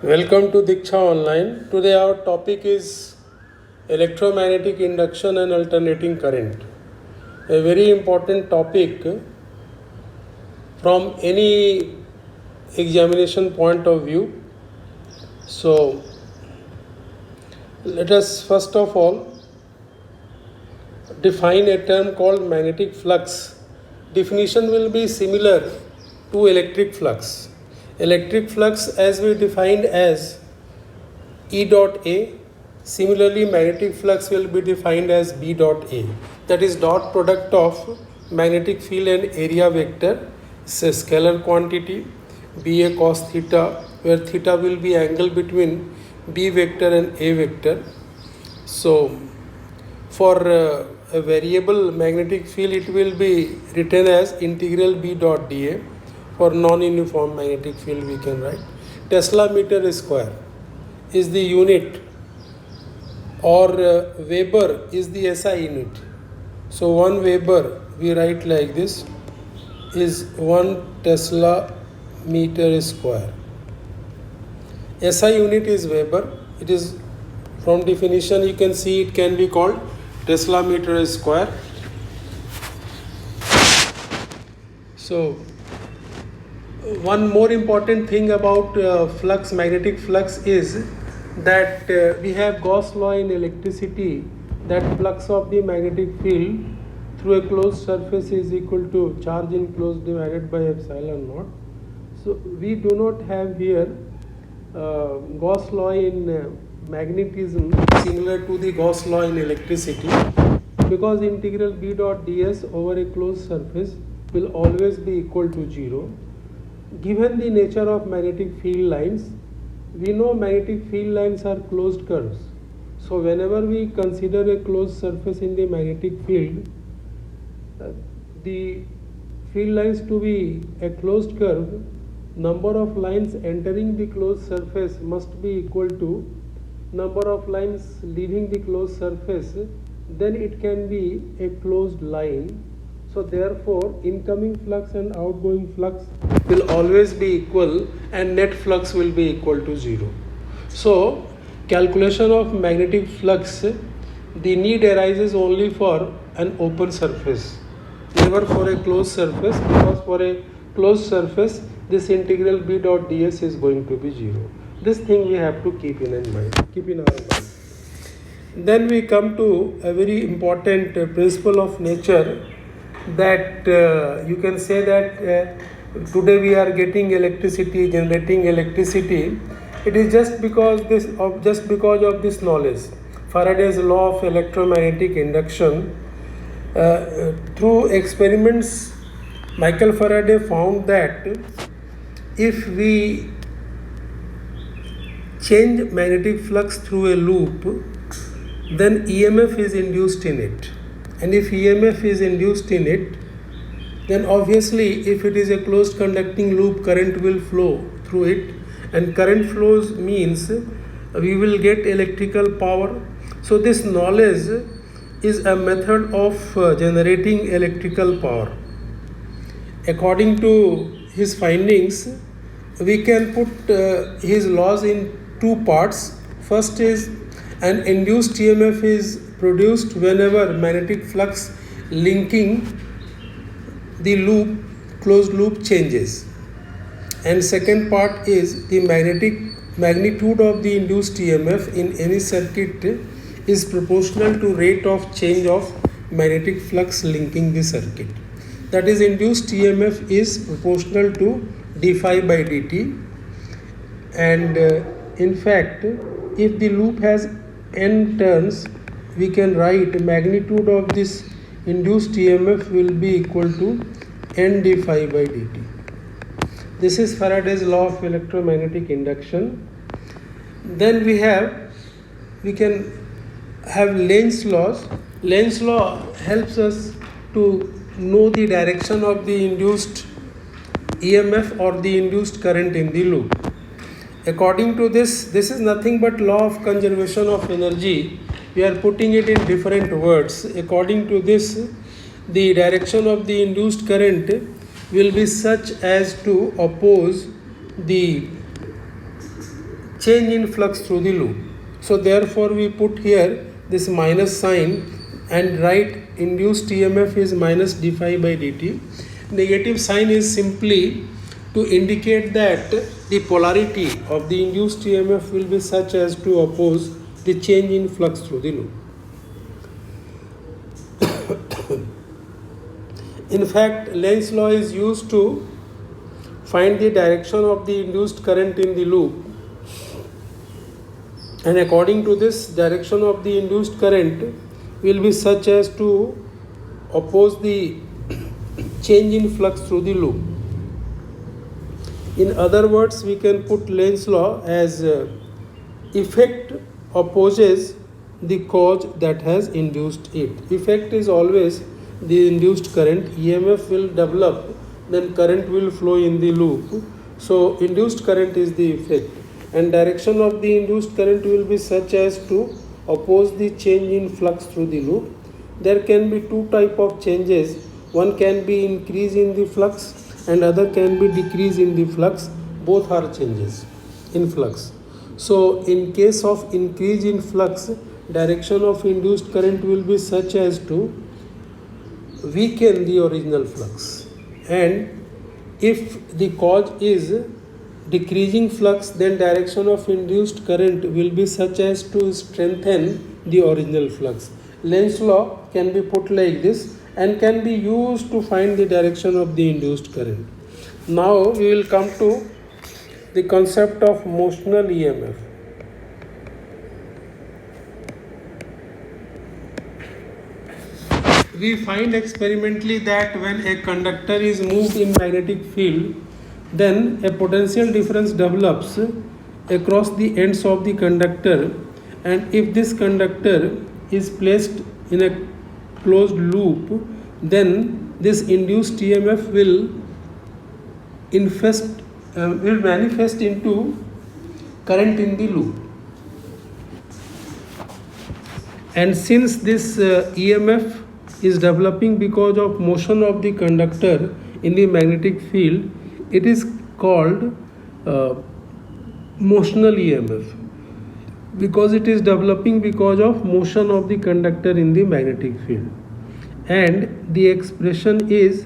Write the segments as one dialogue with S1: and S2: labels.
S1: Welcome to Diksha Online. Today our topic is electromagnetic induction and alternating current. A very important topic from any examination point of view. So let us first of all define a term called magnetic flux. Definition will be similar to electric flux. Electric flux as we defined as E dot A. Similarly, magnetic flux will be defined as B dot A. That is dot product of magnetic field and area vector. It's a scalar quantity BA cos theta, where theta will be angle between B vector and A vector. So, for a variable magnetic field, it will be written as integral B dot dA. For non-uniform magnetic field, we can write Tesla meter square is the unit, or Weber is the SI unit. So 1 Weber we write like this is 1 Tesla meter square. SI unit is Weber. It is, from definition you can see, it can be called Tesla meter square. So one more important thing about flux, magnetic flux, is that we have Gauss law in electricity, that flux of the magnetic field through a closed surface is equal to charge enclosed divided by epsilon naught. So we do not have here Gauss law in magnetism similar to the Gauss law in electricity, because integral B dot ds over a closed surface will always be equal to 0. Given the nature of magnetic field lines, we know magnetic field lines are closed curves. So whenever we consider a closed surface in the magnetic field, the field lines to be a closed curve, number of lines entering the closed surface must be equal to number of lines leaving the closed surface, then it can be a closed line. So therefore, incoming flux and outgoing flux will always be equal, and net flux will be equal to 0. So calculation of magnetic flux, the need arises only for an open surface, never for a closed surface, because for a closed surface this integral B dot ds is going to be 0. This thing we have to keep in our mind. Then we come to a very important principle of nature, that you can say that today we are getting electricity, generating electricity. It is just because of this knowledge. Faraday's law of electromagnetic induction. Through experiments, Michael Faraday found that if we change magnetic flux through a loop, then EMF is induced in it. And if EMF is induced in it, then obviously if it is a closed conducting loop, current will flow through it, and current flows means we will get electrical power. So this knowledge is a method of generating electrical power. According to his findings, we can put his laws in two parts. First is, an induced EMF is produced whenever magnetic flux linking the loop, closed loop, changes. And second part is, the magnitude of the induced EMF in any circuit is proportional to rate of change of magnetic flux linking the circuit. That is, induced EMF is proportional to d phi by dt. And in fact, if the loop has n turns, we can write magnitude of this induced EMF will be equal to n d phi by dt. This is Faraday's law of electromagnetic induction. Then we can have Lenz laws. Lenz law helps us to know the direction of the induced EMF or the induced current in the loop. According to this is nothing but law of conservation of energy. We are putting it in different words. According to this, the direction of the induced current will be such as to oppose the change in flux through the loop. So therefore we put here this minus sign and write induced EMF is minus d phi by dt. Negative sign is simply to indicate that the polarity of the induced EMF will be such as to oppose the change in flux through the loop. In fact, Lenz's law is used to find the direction of the induced current in the loop, and according to this, direction of the induced current will be such as to oppose the change in flux through the loop. In other words, we can put Lenz's law as effect opposes the cause that has induced it. Effect is always the induced current. EMF will develop, then current will flow in the loop. So induced current is the effect, and direction of the induced current will be such as to oppose the change in flux through the loop. There can be two type of changes. One can be increase in the flux and other can be decrease in the flux. Both are changes in flux. So in case of increase in flux, direction of induced current will be such as to weaken the original flux, and if the cause is decreasing flux, then direction of induced current will be such as to strengthen the original flux. Lenz's law can be put like this and can be used to find the direction of the induced current. Now we will come to the concept of motional EMF. We find experimentally that when a conductor is moved in magnetic field, then a potential difference develops across the ends of the conductor, and if this conductor is placed in a closed loop, then this induced EMF will manifest into current in the loop. And since this EMF is developing because of motion of the conductor in the magnetic field, it is called motional EMF, because it is developing because of motion of the conductor in the magnetic field. And the expression is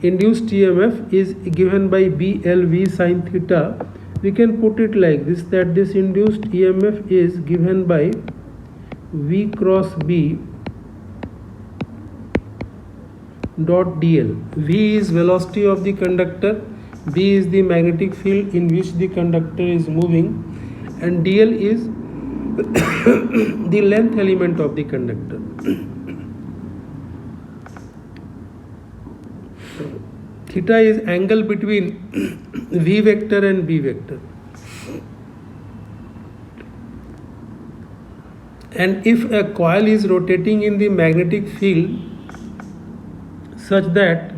S1: induced EMF is given by BLV sin theta. We can put it like this, that this induced EMF is given by V cross B dot dl. V is velocity of the conductor, B is the magnetic field in which the conductor is moving, and dl is the length element of the conductor. Theta is angle between V vector and B vector. And if a coil is rotating in the magnetic field such that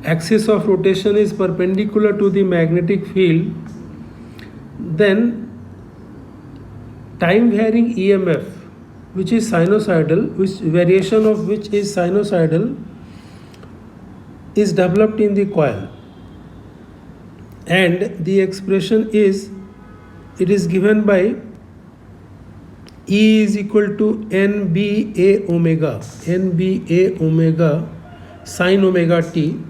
S1: axis of rotation is perpendicular to the magnetic field, then time varying EMF, which is sinusoidal, which variation of which is sinusoidal, is developed in the coil, and the expression is, it is given by E is equal to NBA omega sin omega t,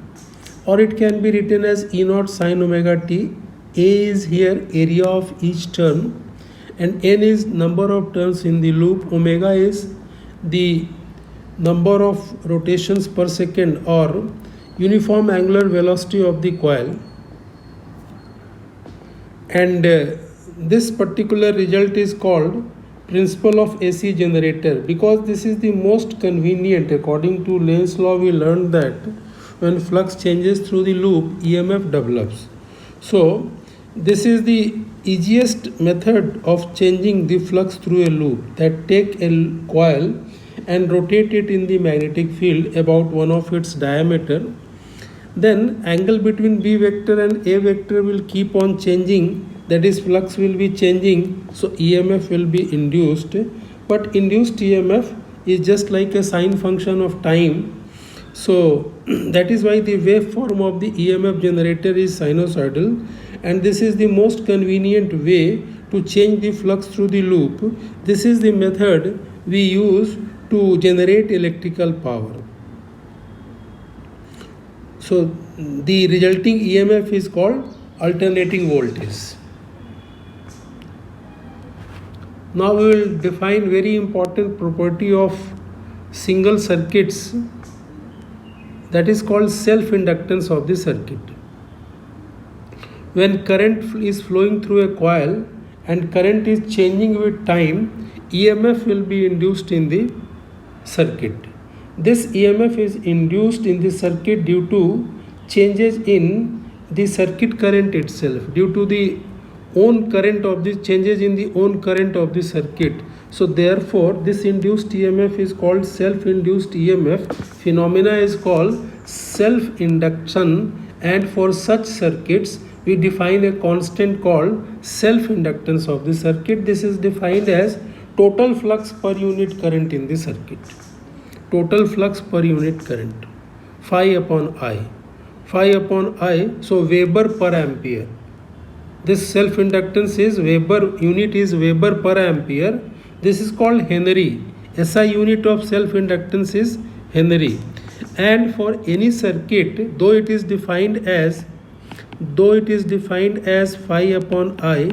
S1: or it can be written as E naught sin omega t. A is here area of each turn, and n is number of turns in the loop. Omega is the number of rotations per second or uniform angular velocity of the coil, and this particular result is called principle of AC generator, because this is the most convenient. According to Lenz's law, we learned that when flux changes through the loop, EMF develops. So this is the easiest method of changing the flux through a loop, that take a coil and rotate it in the magnetic field about one of its diameter. Then angle between B vector and A vector will keep on changing, that is flux will be changing, so EMF will be induced. But induced EMF is just like a sine function of time, so that is why the waveform of the EMF generator is sinusoidal, and this is the most convenient way to change the flux through the loop. This is the method we use to generate electrical power. So the resulting EMF is called alternating voltage. Now we will define very important property of single circuits, that is called self-inductance of the circuit. When current is flowing through a coil and current is changing with time, EMF will be induced in the circuit. This EMF is induced in the circuit due to changes in the circuit current itself, due to the own current of the changes in the own current of the circuit. So therefore this induced EMF is called self-induced EMF. Phenomena is called self-induction, and for such circuits we define a constant called self-inductance of the circuit. This is defined as total flux per unit current in the circuit. Total flux per unit current, phi upon I. Phi upon I, so Weber per ampere. This self-inductance is Weber, unit is Weber per ampere. This is called Henry. SI unit of self-inductance is Henry. And for any circuit, though it is defined as phi upon I,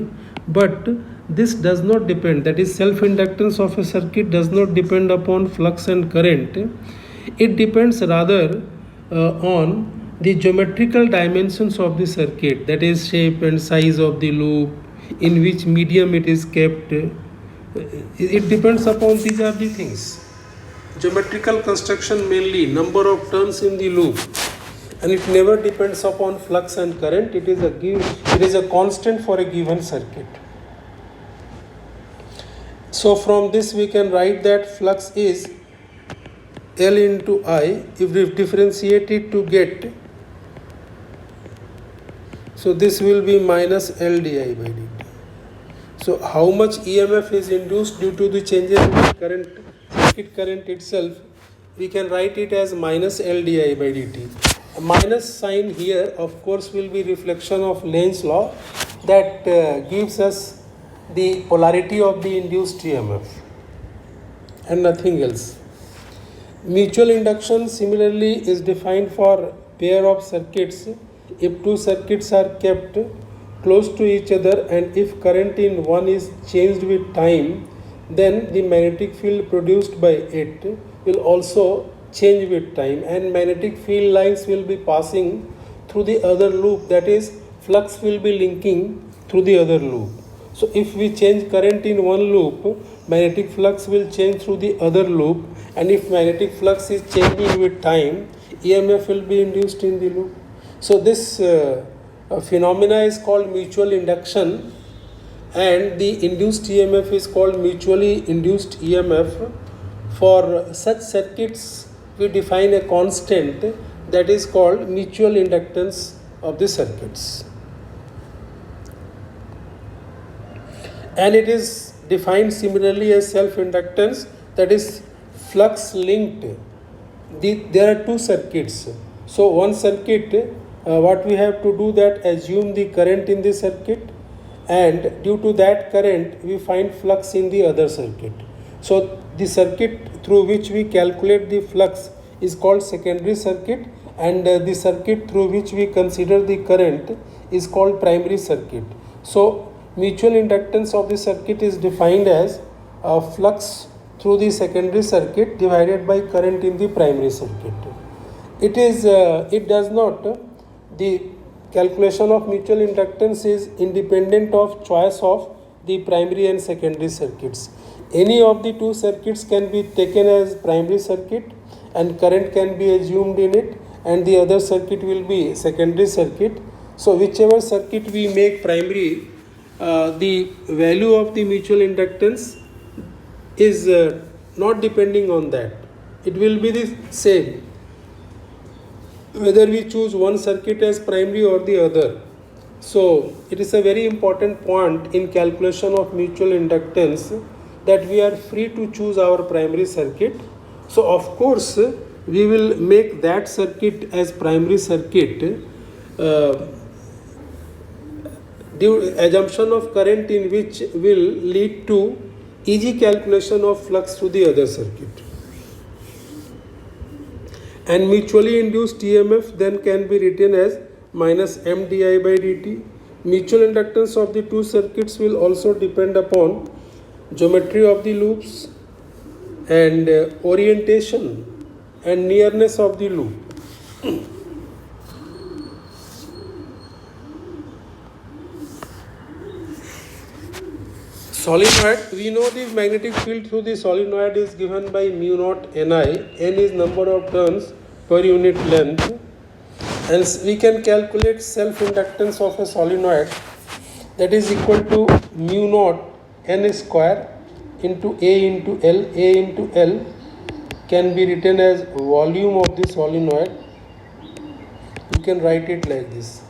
S1: but this does not depend, that is self-inductance of a circuit does not depend upon flux and current. It depends rather on the geometrical dimensions of the circuit, that is shape and size of the loop, in which medium it is kept. It depends upon, these are the things. Geometrical construction mainly, number of turns in the loop, and it never depends upon flux and current. It is a constant for a given circuit. So from this we can write that flux is L into I. If we differentiate it to get, so this will be minus L di by dt. So how much EMF is induced due to the changes in the current, circuit current itself, we can write it as minus L di by dt. A minus sign here of course will be reflection of Lenz's law that gives us the polarity of the induced EMF and nothing else. Mutual induction similarly is defined for pair of circuits. If two circuits are kept close to each other and if current in one is changed with time, then the magnetic field produced by it will also change with time, and magnetic field lines will be passing through the other loop, that is flux will be linking through the other loop. So if we change current in one loop, magnetic flux will change through the other loop, and if magnetic flux is changing with time, EMF will be induced in the loop. So this phenomena is called mutual induction, and the induced EMF is called mutually induced EMF. For such circuits we define a constant that is called mutual inductance of the circuits, and it is defined similarly as self-inductance, that is flux linked. There are two circuits. So one circuit, what we have to do that assume the current in the circuit, and due to that current we find flux in the other circuit. So the circuit through which we calculate the flux is called secondary circuit, and the circuit through which we consider the current is called primary circuit. So mutual inductance of the circuit is defined as flux through the secondary circuit divided by current in the primary circuit. The calculation of mutual inductance is independent of choice of the primary and secondary circuits. Any of the two circuits can be taken as primary circuit and current can be assumed in it, and the other circuit will be secondary circuit. So whichever circuit we make primary, the value of the mutual inductance is not depending on that. It will be the same whether we choose one circuit as primary or the other. So it is a very important point in calculation of mutual inductance that we are free to choose our primary circuit. So of course we will make that circuit as primary circuit assumption of current in which will lead to easy calculation of flux through the other circuit. And mutually induced EMF then can be written as minus M di by dt. Mutual inductance of the two circuits will also depend upon geometry of the loops and orientation and nearness of the loop. Solenoid, we know the magnetic field through the solenoid is given by mu naught Ni. N is number of turns per unit length. And we can calculate self-inductance of a solenoid, that is equal to mu naught N square into A into L. A into L can be written as volume of the solenoid. You can write it like this.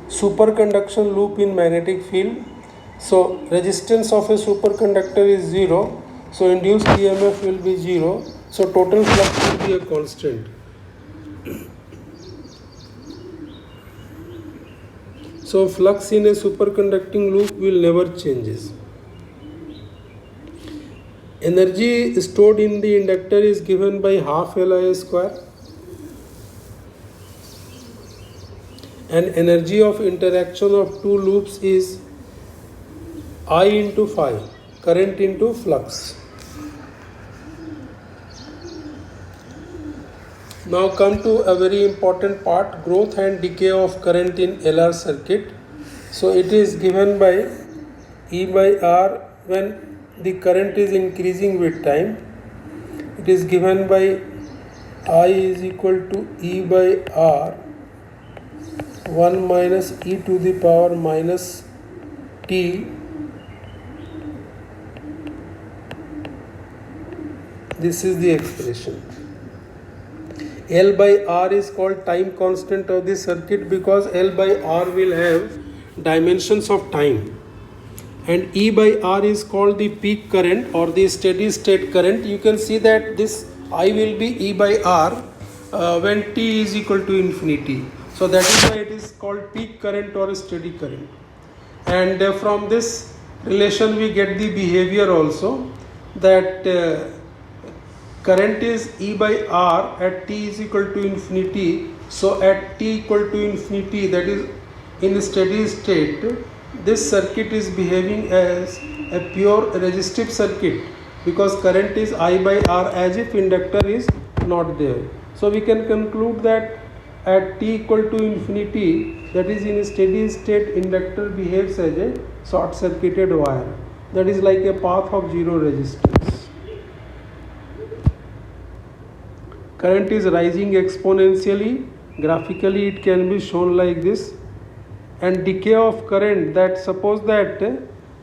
S1: Superconduction loop in magnetic field. So resistance of a superconductor is 0. So induced EMF will be 0. So total flux will be a constant. So flux in a superconducting loop will never changes. Energy stored in the inductor is given by half Li square. And energy of interaction of two loops is I into phi, current into flux. Now come to a very important part, growth and decay of current in LR circuit. So it is given by E by R when the current is increasing with time. It is given by I is equal to E by R 1 minus e to the power minus t. This is the expression. L by R is called time constant of the circuit because L by R will have dimensions of time. And E by R is called the peak current or the steady state current. You can see that this I will be E by R when t is equal to infinity. So that is why it is called peak current or steady current. And from this relation we get the behavior also, that current is E by R at t is equal to infinity. So at t equal to infinity, that is in steady state, this circuit is behaving as a pure resistive circuit because current is I by R as if inductor is not there. So we can conclude that at t equal to infinity, that is in a steady state, inductor behaves as a short circuited wire, that is like a path of zero resistance. Current is rising exponentially. Graphically it can be shown like this. And decay of current, that suppose that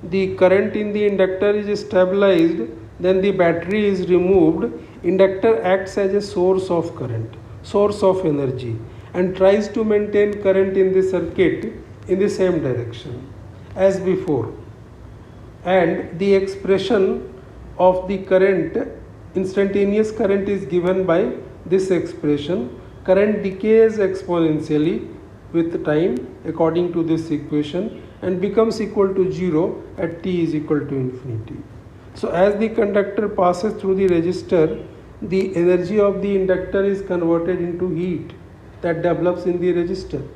S1: the current in the inductor is stabilized, then the battery is removed, inductor acts as a source of current, source of energy, and tries to maintain current in the circuit in the same direction as before. And the expression of the current, instantaneous current, is given by this expression. Current decays exponentially with time according to this equation and becomes equal to 0 at t is equal to infinity. So as the conductor passes through the resistor, the energy of the inductor is converted into heat that develops in the resistor.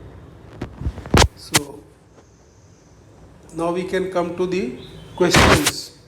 S1: So now we can come to the questions.